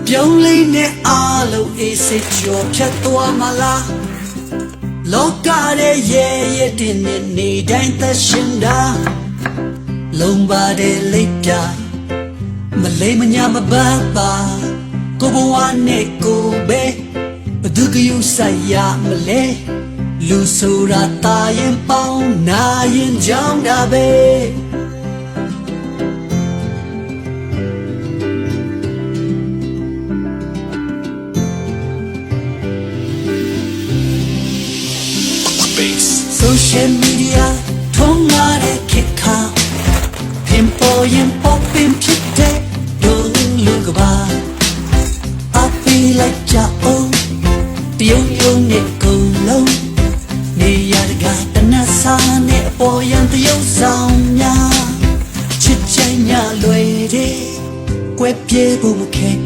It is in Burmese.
ပြောင်းလဲနေအားလုံးအေးစိတ်ကျော်ဖြတ်သွားမလားလောကရဲ့ရဲ့တင်နေတိုင်းသက်ရှင်တာလုံးပါတဲ့လိပ်ပြမလိမ့်မညာမပန်းပါကိုဘဝနဲ့ကိုပဲဘသူကယူဆိုင်ရမလဲလူဆိုတာတာရင်ပေါင်းနာရင်ကြောင်းတာပဲSocial media ထုံးလာတဲ့ခေတ်ခါပင်ပေါ်ရင်ပေါ်ပင်ဖြစ်တဲ့ဒုလူကပါအပီလိုက်ကြအောင်တယုံယုံနဲ့ကုန်လုံးနေရတကတနတ်စာနဲ့အပေါ်ရန်တယုံဆောင်များချစ်ချိုင်ညလွယ်တဲ့ကွဲပြေဖို့မခဲ